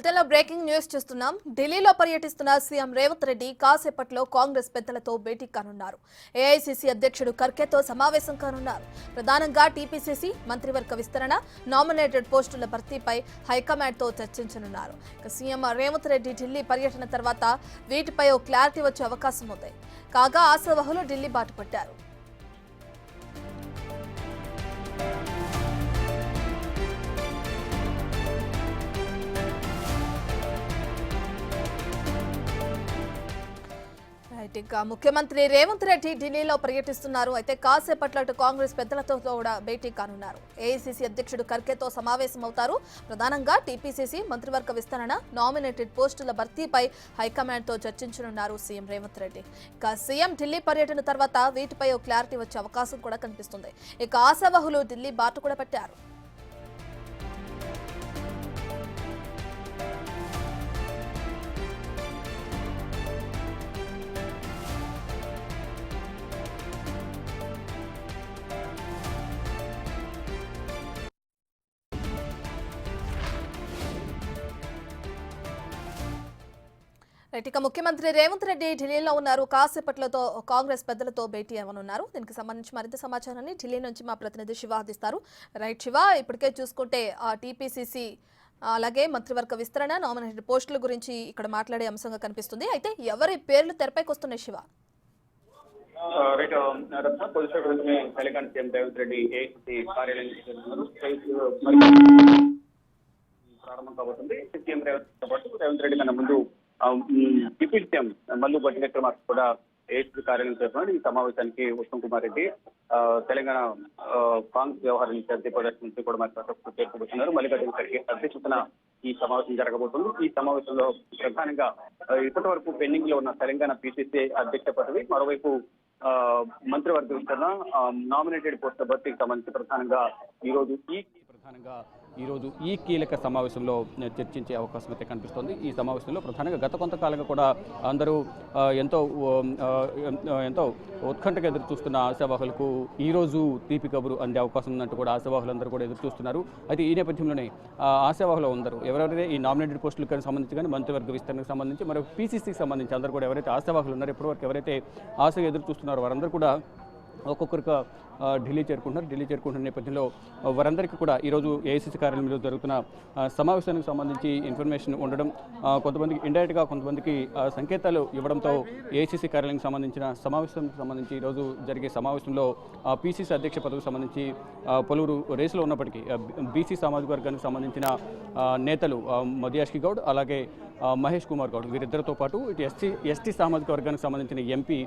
బులెటిన్లో breaking news చూస్తున్నాం. ఢిల్లీలో పర్యటిస్తున్న సీఎం రేవంత్ రెడ్డి కాసేపట్లో కాంగ్రెస్ పెద్దలతో భేటీ కానున్నారు. ఏఐసీసీ అధ్యక్షుడు ఖర్గేతో సమావేశం కానున్నారు. ప్రధానంగా టీపీసీసీ మంత్రివర్గ విస్తరణ, నామినేటెడ్ పోస్టుల భర్తీపై హైకమాండ్తో చర్చించనున్నారు. సీఎం రేవంత్ రెడ్డి ఢిల్లీ పర్యటన తర్వాత వీటిపై ఓ క్లారిటీ వచ్చే అవకాశం ఉంది. కాగా ఆశావహులు ఢిల్లీ బాట పట్టారు. ముఖ్యమంత్రి రేవంత్ రెడ్డి ఢిల్లీలో పర్యటిస్తున్నారు. అయితే కాసేపట్లో కాంగ్రెస్ పెద్దలతో కూడా భేటీ కానున్నారు. ఏఐసీసీ అధ్యక్షుడు ఖర్గేతో సమావేశమవుతారు. ప్రధానంగా టీపీసీసీ మంత్రివర్గ విస్తరణ, నామినేటెడ్ పోస్టుల భర్తీపై హైకమాండ్తో చర్చించనున్నారు సీఎం రేవంత్ రెడ్డి. ఇక సీఎం ఢిల్లీ పర్యటన తర్వాత వీటిపై ఓ క్లారిటీ వచ్చే అవకాశం కూడా కనిపిస్తుంది. ఇక ఆశావహులు ఢిల్లీ బాట కూడా పట్టారు. ఇక ముఖ్యమంత్రి రేవంత్ రెడ్డి ఢిల్లీలో ఉన్నారు. కాసేపట్లతో కాంగ్రెస్ పెద్దలతో భేటీ అవ్వనున్నారు. దీనికి సంబంధించి మరింత సమాచారాన్ని ఢిల్లీ నుంచి మా ప్రతినిధి శివ అందిస్తారు. రైట్ శివ, ఇప్పటికే చూసుకుంటే టీపీసీసీ అలాగే మంత్రివర్గ విస్తరణ, నామినేటెడ్ పోస్టుల గురించి ఇక్కడ మాట్లాడే అంశంగా కనిపిస్తుంది. అయితే ఎవరి పేర్లు తెరపైకి వస్తున్నాయి శివ? తెలంగాణ సీఎం రేవంత్ రెడ్డి ఏఐసీసీ కార్యాలయం ప్రారంభం కాబోతుంది. సీఎం రేవంత్ రెడ్డి కన్నా ముందు డిప్యూటీ సీఎం మల్లు భట్టి విక్రమార్క కూడా ఏఐసీసీ కార్యాలయం చేస్తున్నారు. ఈ సమావేశానికి ఉత్తమ్ కుమార్ రెడ్డి, తెలంగాణ కాంగ్రెస్ వ్యవహారాల ఇన్ఛార్జి దీపదాస్ నుంచి కూడా మరి చేరుకోబోతున్నారు. మల్లికార్జున ఖర్గే అధ్యక్షతన ఈ సమావేశం జరగబోతుంది. ఈ సమావేశంలో ప్రధానంగా ఇప్పటి వరకు పెండింగ్ లో ఉన్న తెలంగాణ పిసిసి అధ్యక్ష పదవి, మరోవైపు మంత్రివర్గ విస్తరణ, నామినేటెడ్ పోస్టుల భర్తీకి సంబంధించి ప్రధానంగా ఈరోజు ఈ కీలక సమావేశంలో చర్చించే అవకాశం అయితే కనిపిస్తోంది. ఈ సమావేశంలో ప్రధానంగా గత కొంతకాలంగా కూడా అందరూ ఎంతో ఉత్కంఠగా ఎదురు చూస్తున్న ఆశావాహులకు ఈరోజు తీపి కబురు అందే అవకాశం ఉందంటూ కూడా ఆశావాహులందరూ కూడా ఎదురు చూస్తున్నారు. అయితే ఈ నేపథ్యంలోనే ఆశావాహులు అందరూ ఎవరైతే ఈ నామినేటెడ్ పోస్టులకు సంబంధించి కానీ మంత్రివర్గ విస్తరణకు సంబంధించి మరియు పీసీసీకి సంబంధించి అందరూ కూడా ఎవరైతే ఆశావాహులు ఉన్నారో ఇప్పటివరకు ఎవరైతే ఆశగా ఎదురు చూస్తున్నారో వారందరూ కూడా ఒక్కొక్కరిగా ఢిల్లీ చేరుకుంటున్న నేపథ్యంలో వారందరికీ కూడా ఈరోజు ఏఐసీసీ కార్యాలయంలో జరుగుతున్న సమావేశానికి సంబంధించి ఇన్ఫర్మేషన్ ఉండడం, కొంతమందికి ఇండైరెక్ట్గా కొంతమందికి సంకేతాలు ఇవ్వడంతో ఏఐసీసీ కార్యాలయానికి సంబంధించిన సమావేశానికి సంబంధించి ఈరోజు జరిగే సమావేశంలో పీసీసీ అధ్యక్ష పదవికి సంబంధించి పలువురు రేసులో ఉన్నప్పటికీ బీసీ సామాజిక వర్గానికి సంబంధించిన నేతలు మదియాష్కి గౌడ్ అలాగే మహేష్ కుమార్ గౌడ్ వీరిద్దరితో పాటు ఇటు ఎస్టీ సామాజిక వర్గానికి సంబంధించిన ఎంపీ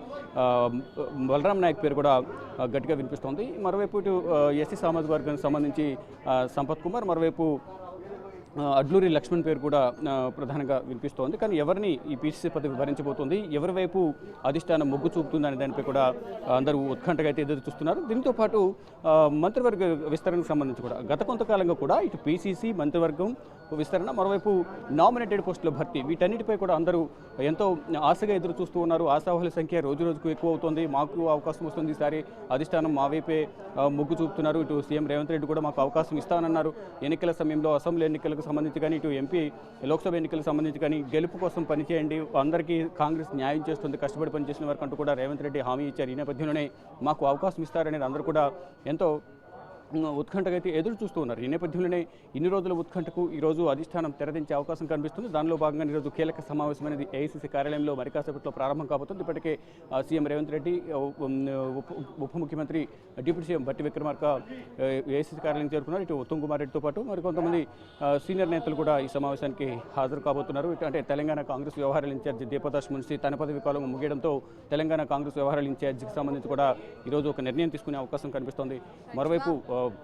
బలరాం నాయక్ పేరు కూడా గట్టిగా వినిపిస్తుంది. మరోవైపు ఇటు ఎస్సీ సామాజిక వర్గానికి సంబంధించి సంపత్ కుమార్, మరోవైపు అడ్లూరి లక్ష్మణ్ పేరు కూడా ప్రధానంగా వినిపిస్తోంది. కానీ ఎవరిని ఈ పీసీసీ పదవి భరించబోతుంది, ఎవరి వైపు అధిష్టానం మొగ్గు చూపుతుంది అనే దానిపై కూడా అందరూ ఉత్కంఠగా అయితే ఎదురు చూస్తున్నారు. దీంతో పాటు మంత్రివర్గ విస్తరణకు సంబంధించి కూడా గత కొంతకాలంగా కూడా ఇటు పీసీసీ మంత్రివర్గం విస్తరణ, మరోవైపు నామినేటెడ్ పోస్టుల భర్తీ, వీటన్నిటిపై కూడా అందరూ ఎంతో ఆశగా ఎదురు చూస్తూ ఉన్నారు. ఆశావాహుల సంఖ్య రోజు రోజుకు ఎక్కువ అవుతుంది. మాకు అవకాశం వస్తుంది, ఈసారి అధిష్టానం మా వైపే మొగ్గు చూపుతున్నారు. ఇటు సీఎం రేవంత్ రెడ్డి కూడా మాకు అవకాశం ఇస్తానన్నారు. ఎన్నికల సమయంలో అసెంబ్లీ ఎన్నికలకు సంబంధించి కానీ ఇటు ఎంపీ లోక్సభ ఎన్నికలకు సంబంధించి కానీ గెలుపు కోసం పనిచేయండి, అందరికీ కాంగ్రెస్ న్యాయం చేస్తుంది, కష్టపడి పనిచేసిన వరకు అంటూ కూడా రేవంత్ రెడ్డి హామీ ఇచ్చారు. ఈ నేపథ్యంలోనే మాకు అవకాశం ఇస్తారనేది అందరూ కూడా ఎంతో ఉత్కంఠగా అయితే ఎదురు చూస్తూ ఉన్నారు. ఈ నేపథ్యంలోనే ఇన్ని రోజుల ఉత్కంఠకు ఈరోజు అధిష్టానం తెరదించే అవకాశం కనిపిస్తుంది. దానిలో భాగంగా ఈరోజు కీలక సమావేశం అనేది ఏఐసీసీ కార్యాలయంలో మరి కాసేపట్లో ప్రారంభం కాబోతుంది. ఇప్పటికే సీఎం రేవంత్ రెడ్డి, ఉప ముఖ్యమంత్రి deputy CM Bhatti Vikramarka AICC కార్యాలయం చేరుకున్నారు. ఇటు ఉత్తమ్ కుమార్ రెడ్డితో పాటు మరికొంతమంది సీనియర్ నేతలు కూడా ఈ సమావేశానికి హాజరు కాబోతున్నారు. అంటే తెలంగాణ కాంగ్రెస్ వ్యవహారాల ఇన్ఛార్జి దీపదాస్ మున్షి తన పదవి కాలం ముగియడంతో తెలంగాణ కాంగ్రెస్ వ్యవహారాల ఇన్ఛార్జికి సంబంధించి కూడా ఈరోజు ఒక నిర్ణయం తీసుకునే అవకాశం కనిపిస్తోంది. మరోవైపు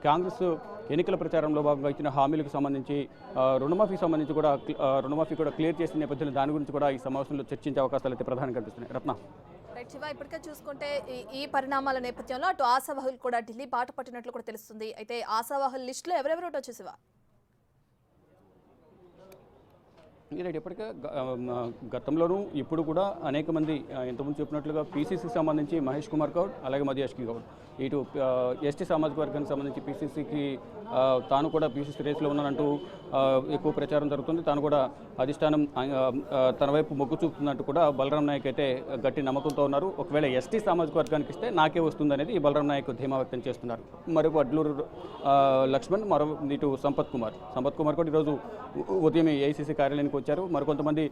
కాంగ్రెస్ ఎన్నికల ప్రచారంలో భాగంగా ఇచ్చిన హామీలకు సంబంధించి రుణమాఫీ కూడా క్లియర్ చేసిన నేపథ్యంలో దాని గురించి కూడా ఈ సమావేశంలో చర్చించే అవకాశాలు అయితే ప్రధానంగా కనిపిస్తున్నాయి. రత్న, శివ, ఇప్పటికే చూసుకుంటే ఈ పరిణామాల నేపథ్యంలో అటు ఆశావాహులు కూడా ఢిల్లీ బాట పట్టినట్లు కూడా తెలుస్తుంది. అయితే ఆశావాహుల లిస్టులో ఎవరెవరు వచ్చే శివ? ఇప్పటికే గతంలోనూ ఇప్పుడు కూడా అనేక మంది ఇంతకుముందు చెప్పినట్లుగా పీసీసీకి సంబంధించి మహేష్ కుమార్ గౌడ్ అలాగే మదియాష్కి గౌడ్, ఇటు ఎస్టీ సామాజిక వర్గానికి సంబంధించి పీసీసీకి తాను కూడా పీసీసీ రేసులో ఉన్నానంటూ ఎక్కువ ప్రచారం జరుగుతుంది. తాను కూడా అధిష్టానం తన వైపు మొగ్గు చూపుతున్నట్టు కూడా బలరాం నాయక్ అయితే గట్టి నమ్మకంతో ఉన్నారు. ఒకవేళ ఎస్టీ సామాజిక వర్గానికి ఇస్తే నాకే వస్తుంది అనేది ఈ బలరాం నాయక్ ధీమా వ్యక్తం చేస్తున్నారు. మరొక అడ్లూరు లక్ష్మణ్, మరో ఇటు సంపత్ కుమార్ కూడా ఈరోజు ఉదయం ఏఐసీసీ కార్యాలయానికి వచ్చారు. మరికొంతమంది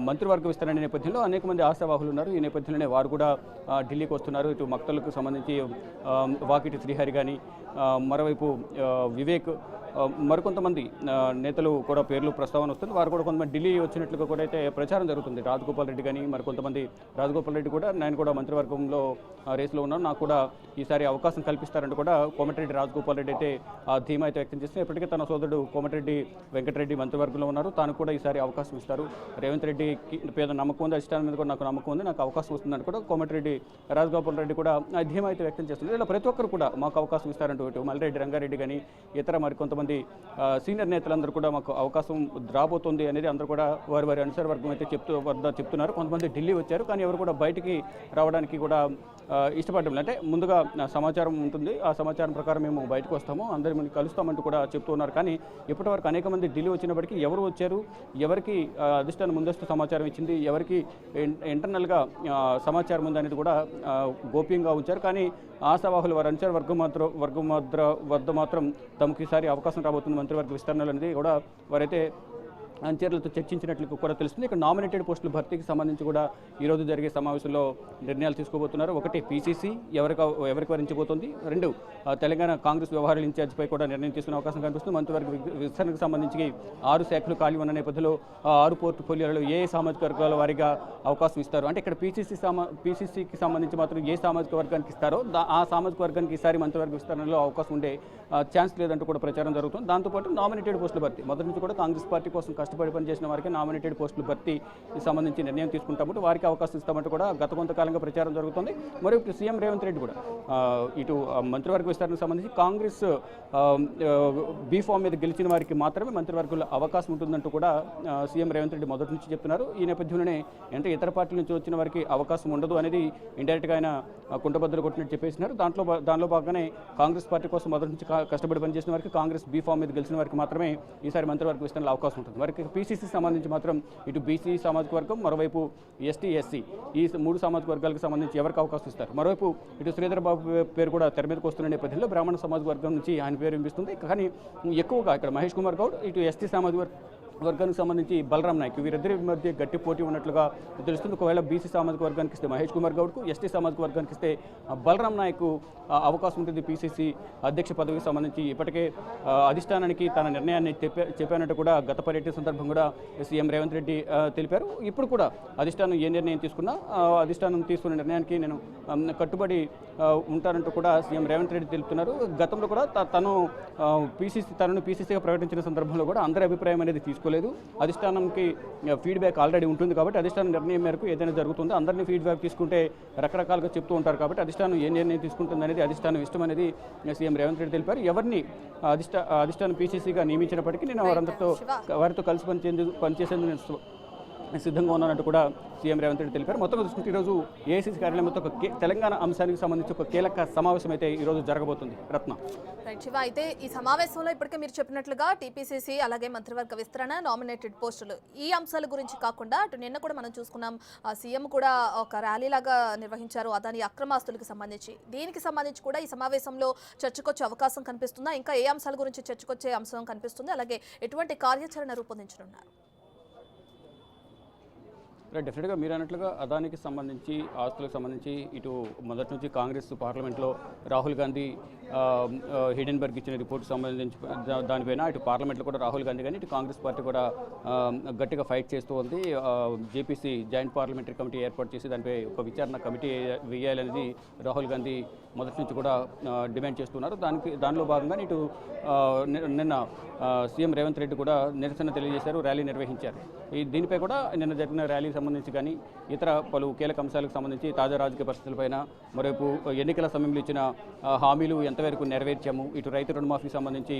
మంత్రివర్గ విస్తరణ నేపథ్యంలో అనేక మంది ఆశావాహులు ఉన్నారు. ఈ నేపథ్యంలోనే వారు కూడా ఢిల్లీకి వస్తున్నారు. ఇటు మక్తలకు సంబంధించి వాకిటి శ్రీహరి కానీ, మరోవైపు వివేక్, మరికొంతమంది నేతలు కూడా పేర్లు ప్రస్తావన వస్తుంది. వారు కూడా కొంతమంది ఢిల్లీ వచ్చినట్లుగా కూడా అయితే ప్రచారం జరుగుతుంది. రాజగోపాల్ రెడ్డి కానీ మరికొంతమంది, రాజగోపాల్ రెడ్డి కూడా నేను కూడా మంత్రివర్గంలో రేసులో ఉన్నాను, నాకు కూడా ఈసారి అవకాశం కల్పిస్తారంటూ కూడా కోమటిరెడ్డి రాజగోపాల్ రెడ్డి అయితే ధీమా అయితే వ్యక్తం చేస్తున్నారు. ఇప్పటికే తన సోదరుడు కోమటిరెడ్డి వెంకటరెడ్డి మంత్రివర్గంలో ఉన్నారు. తాను కూడా ఈసారి అవకాశం ఇస్తారు, రేవంత్ రెడ్డికి పేద నమ్మకం ఉంది, అధిష్టానం మీద కూడా నాకు నమ్మకం ఉంది, నాకు అవకాశం వస్తుందని కూడా కోమటిరెడ్డి రాజగోపాల్ రెడ్డి కూడా ధీమా అయితే వ్యక్తం చేస్తున్నారు. ఇలా ప్రతి ఒక్కరు కూడా మాకు అవకాశం ఇస్తారంటూ ఇటు మల్లిరెడ్డి రంగారెడ్డి కానీ ఇతర మరికొంతమంది సీనియర్ నేతలందరూ కూడా మాకు అవకాశం రాబోతుంది అనేది అందరూ కూడా వారి అనుసర వర్గం అయితే చెప్తున్నారు. కొంతమంది ఢిల్లీ వచ్చారు, కానీ ఎవరు కూడా బయటికి రావడానికి కూడా ఇష్టపడడం లేదు. అంటే ముందుగా సమాచారం ఉంటుంది, ఆ సమాచారం ప్రకారం మేము బయటకు వస్తాము, అందరిని కలుస్తామంటూ కూడా చెప్తూ ఉన్నారు. కానీ ఇప్పటివరకు అనేక మంది ఢిల్లీ వచ్చినప్పటికీ ఎవరు వచ్చారు, ఎవరికి అధిష్టానం ముందస్తు సమాచారం ఇచ్చింది, ఎవరికి ఇంటర్నల్గా సమాచారం ఉంది అనేది కూడా గోప్యంగా ఉంచారు. కానీ ఆశావాహులు వారి అనుచర వర్గం వద్ద మాత్రం తమకు ఈసారి అవకాశం రాబోతుంది మంత్రివర్గ విస్తరణలు అనేది కూడా వారైతే అంచర్లతో చర్చించినట్లు కూడా తెలుస్తుంది. ఇక్కడ నామినేటెడ్ పోస్టుల భర్తీకి సంబంధించి కూడా ఈరోజు జరిగే సమావేశంలో నిర్ణయాలు తీసుకోబోతున్నారు. ఒకటి పీసీసీ ఎవరికి వరించబోతోంది, రెండు తెలంగాణ కాంగ్రెస్ వ్యవహారాల ఇన్ఛార్జిపై కూడా నిర్ణయం తీసుకునే అవకాశం కనిపిస్తుంది. మంత్రివర్గ విస్తరణకు సంబంధించి 6 శాఖలు ఖాళీ ఉన్న నేపథ్యంలో 6 పోర్ట్ఫోలియోలలో ఏ సామాజిక వర్గాల వారిగా అవకాశం ఇస్తారు, అంటే ఇక్కడ పీసీసీకి సంబంధించి మాత్రం ఏ సామాజిక వర్గానికి ఇస్తారో ఆ సామాజిక వర్గానికి ఈసారి మంత్రివర్గ విస్తరణలో అవకాశం ఉండే ఛాన్స్ లేదంటూ కూడా ప్రచారం జరుగుతుంది. దాంతోపాటు నామినేటెడ్ పోస్టుల భర్తీ మొదటి నుంచి కూడా కాంగ్రెస్ పార్టీ కోసం కష్టపడి పనిచేసిన వారికి నామినేటెడ్ పోస్టులు భర్తీ సంబంధించి నిర్ణయం తీసుకుంటామంటూ వారికి అవకాశం ఇస్తామంటూ కూడా గత కొంతకాలంగా ప్రచారం జరుగుతుంది. మరియు ఇప్పుడు సీఎం రేవంత్ రెడ్డి కూడా ఇటు మంత్రివర్గ విస్తరణకు సంబంధించి కాంగ్రెస్ బీ ఫామ్ మీద గెలిచిన వారికి మాత్రమే మంత్రివర్గంలో అవకాశం ఉంటుందంటూ కూడా సీఎం రేవంత్ రెడ్డి మొదటి నుంచి చెప్తున్నారు. ఈ నేపథ్యంలోనే అంటే ఇతర పార్టీల నుంచి వచ్చిన వారికి అవకాశం ఉండదు అనేది ఇండైరెక్ట్గా ఆయన కుంటబద్దలు కొట్టినట్టు చెప్పేసినారు. దానిలో భాగంగానే కాంగ్రెస్ పార్టీ కోసం మొదటి నుంచి కష్టపడి పనిచేసిన వారికి, కాంగ్రెస్ బీ ఫామ్ మీద గెలిచిన వారికి మాత్రమే ఈసారి మంత్రివర్గ విస్తరణలో అవకాశం ఉంటుంది. వారికి పీసీసీ సంబంధించి మాత్రం ఇటు బీసీ సామాజిక వర్గం, మరోవైపు ఎస్టీ ఎస్సీ ఈ 3 సామాజిక వర్గాలకు సంబంధించి ఎవరికి అవకాశం ఇస్తారు. మరోవైపు ఇటు శ్రీధర్ బాబు పేరు కూడా తెర మీదకి వస్తున్న నేపథ్యంలో బ్రాహ్మణ సామాజిక వర్గం నుంచి ఆయన పేరు వినిపిస్తుంది. కానీ ఎక్కువగా ఇక్కడ మహేష్ కుమార్ గౌడ్, ఇటు ఎస్టీ సామాజిక వర్గానికి సంబంధించి బలరాం నాయక్, వీరిద్దరి మధ్య గట్టి పోటీ ఉన్నట్లుగా తెలుస్తుంది. ఒకవేళ బీసీ సామాజిక వర్గానికి ఇస్తే మహేష్ కుమార్ గౌడ్కు, ఎస్టీ సామాజిక వర్గానికి ఇస్తే బలరాం నాయక్ అవకాశం ఉంటుంది. పీసీసీ అధ్యక్ష పదవికి సంబంధించి ఇప్పటికే అధిష్టానానికి తన నిర్ణయాన్ని చెప్పానంటూ కూడా గత పర్యటన సందర్భం కూడా సీఎం రేవంత్ రెడ్డి తెలిపారు. ఇప్పుడు కూడా అధిష్టానం ఏ నిర్ణయం తీసుకున్నా అధిష్టానం తీసుకున్న నిర్ణయానికి నేను కట్టుబడి ఉంటానంటూ కూడా సీఎం రేవంత్ రెడ్డి తెలుపుతున్నారు. గతంలో కూడా తనను పీసీసీగా ప్రకటించిన సందర్భంలో కూడా అందరి అభిప్రాయం అనేది తీసుకోలేదు. అధిష్టానంకి ఫీడ్బ్యాక్ ఆల్రెడీ ఉంటుంది కాబట్టి అధిష్టానం నిర్ణయం మేరకు ఏదైనా జరుగుతుందో అందరినీ ఫీడ్బ్యాక్ తీసుకుంటే రకరకాలుగా చెప్తూ ఉంటారు కాబట్టి అధిష్టానం ఏ నిర్ణయం తీసుకుంటుంది అనేది అధిష్టానం ఇష్టం అనేది సీఎం రేవంత్ రెడ్డి తెలిపారు. ఎవరిని అధిష్టానం పీసీసీగా నియమించినప్పటికీ నేను వారితో కలిసి పనిచేసేందుకు సిద్ధంగా ఉన్నానంటూ కూడా సీఎం రేవంత్ రెడ్డి తెలిపారు. మొత్తంగా చూసుకుంటే ఈరోజు ఏఐసీసీ కార్యాలయంతో తెలంగాణ అంశానికి సంబంధించి ఒక కీలక సమావేశం అయితే ఈరోజు జరగబోతుంది. రత్న శివ, అయితే ఈ సమావేశంలో ఇప్పటికే మీరు చెప్పినట్లుగా టీపీసీసీ అలాగే మంత్రివర్గ విస్తరణ, నామినేటెడ్ పోస్టులు ఈ అంశాల గురించి కాకుండా అటు నిన్న కూడా మనం చూసుకున్నాం, సీఎం కూడా ఒక ర్యాలీ లాగా నిర్వహించారు అదాని అక్రమాస్తులకు సంబంధించి. దీనికి సంబంధించి కూడా ఈ సమావేశంలో చర్చకొచ్చే అవకాశం కనిపిస్తుందా? ఇంకా ఏ అంశాల గురించి చర్చకొచ్చే అంశం కనిపిస్తుంది? అలాగే ఎటువంటి కార్యాచరణ రూపొందించనున్నారు? డెఫినెట్గా మీరు అన్నట్లుగా అదానికి సంబంధించి ఆస్తులకు సంబంధించి ఇటు మొదటి నుంచి కాంగ్రెస్ పార్లమెంట్లో రాహుల్ గాంధీ హిడెన్బర్గ్ ఇచ్చిన రిపోర్ట్ సంబంధించి దానిపైన ఇటు పార్లమెంట్లో కూడా రాహుల్ గాంధీ కానీ ఇటు కాంగ్రెస్ పార్టీ కూడా గట్టిగా ఫైట్ చేస్తూ ఉంది. జేపీసీ జాయింట్ పార్లమెంటరీ కమిటీ ఏర్పాటు చేసి దానిపై ఒక విచారణ కమిటీ వేయాలనేది రాహుల్ గాంధీ మొదటి నుంచి కూడా డిమాండ్ చేస్తున్నారు. దానిలో భాగంగా ఇటు నిన్న సీఎం రేవంత్ రెడ్డి కూడా నిరసన తెలియజేశారు, ర్యాలీ నిర్వహించారు. దీనిపై కూడా నిన్న జరిగిన ర్యాలీకి సంబంధించి కానీ ఇతర పలు కీలక అంశాలకు సంబంధించి తాజా రాజకీయ పరిస్థితులపైన, మరోవైపు ఎన్నికల సమయంలో ఇచ్చిన హామీలు ఎంతవరకు నెరవేర్చాము, ఇటు రైతు రుణమాఫీకి సంబంధించి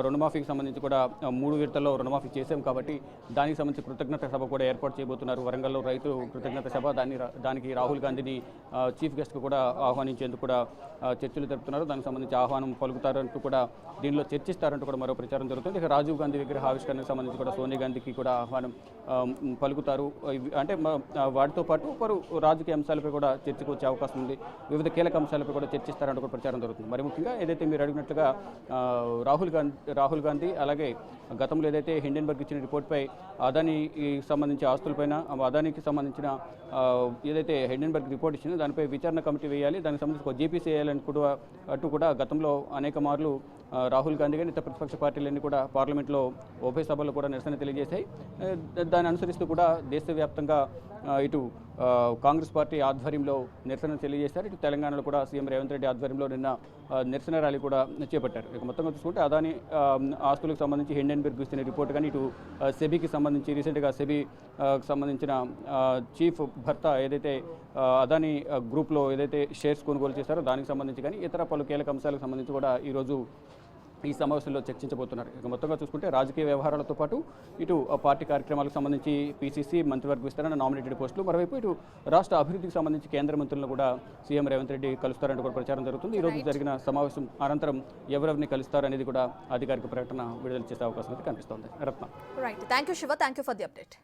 రుణమాఫీకి సంబంధించి కూడా 3 విడతల్లో రుణమాఫీ చేశాం కాబట్టి దానికి సంబంధించి కృతజ్ఞత సభ కూడా ఏర్పాటు చేయబోతున్నారు. వరంగల్లో రైతు కృతజ్ఞత సభ, దానికి రాహుల్ గాంధీని చీఫ్ గెస్ట్గా కూడా ఆహ్వానించేందుకు కూడా చర్చలు జరుపుతున్నారు. దానికి సంబంధించి ఆహ్వానం పలుకుతారంటూ కూడా దీనిలో చర్చిస్తారంటూ కూడా మరో ప్రచారం జరుగుతుంది. ఇక రాజీవ్ గాంధీ విగ్రహ ఆవిష్కరణకు సంబంధించి కూడా సోనియా గాంధీకి కూడా ఆహ్వానం పలుకుతారు. అంటే వాటితో పాటు పలు రాజకీయ అంశాలపై కూడా చర్చకు వచ్చే అవకాశం ఉంది. వివిధ కీలక అంశాలపై కూడా చర్చిస్తారంటూ కూడా ప్రచారం జరుగుతుంది. మరి ముఖ్యంగా ఏదైతే మీరు అడిగినట్లుగా రాహుల్ గాంధీ అలాగే గతంలో ఏదైతే హిండెన్బర్గ్ ఇచ్చిన రిపోర్ట్పై అదానికి సంబంధించి ఆస్తులపైన అదానికి సంబంధించిన ఏదైతే హిండెన్బర్గ్ రిపోర్ట్ ఇచ్చిందో దానిపై విచారణ కమిటీ వేయాలి, దానికి సంబంధించి ఒక జీపీసీ వేయాలని కూడా గతంలో అనేక మార్లు రాహుల్ గాంధీ కానీ ఇతర ప్రతిపక్ష పార్టీలన్నీ కూడా పార్లమెంట్లో ఉభయ సభల్లో కూడా నిరసన తెలియజేశాయి. దాన్ని అనుసరిస్తూ కూడా దేశవ్యాప్తంగా ఇటు కాంగ్రెస్ పార్టీ ఆధ్వర్యంలో నిరసన తెలియజేశారు. ఇటు తెలంగాణలో కూడా సీఎం రేవంత్ రెడ్డి ఆధ్వర్యంలో నిన్న నిరసన ర్యాలీ కూడా చేపట్టారు. ఇక మొత్తంగా చూసుకుంటే అదాని ఆస్తులకు సంబంధించి హిండెన్బర్గ్ ఇచ్చిన రిపోర్ట్ కానీ ఇటు సెబీకి సంబంధించి రీసెంట్గా సంబంధించిన చీఫ్ భర్త ఏదైతే అదాని గ్రూప్లో ఏదైతే షేర్స్ కొనుగోలు చేశారో దానికి సంబంధించి కానీ ఇతర పలు కీలక అంశాలకు సంబంధించి కూడా ఈరోజు ఈ సమావేశంలో చర్చించబోతున్నారు. ఇక మొత్తంగా చూసుకుంటే రాజకీయ వ్యవహారాలతో పాటు ఇటు పార్టీ కార్యక్రమాలకు సంబంధించి పీసీసీ మంత్రివర్గ విస్తరణ, నామినేటెడ్ పోస్టులు, మరోవైపు ఇటు రాష్ట్ర అభివృద్ధికి సంబంధించి కేంద్ర మంత్రులను కూడా సీఎం రేవంత్ రెడ్డి కలుస్తారంటూ కూడా ప్రచారం జరుగుతుంది. ఈరోజు జరిగిన సమావేశం అనంతరం ఎవరెవరిని కలుస్తారనేది కూడా అధికారిక ప్రకటన విడుదల చేసే అవకాశం అయితే కనిపిస్తోంది. Ratna. Right, thank you Shiva, thank you for the update.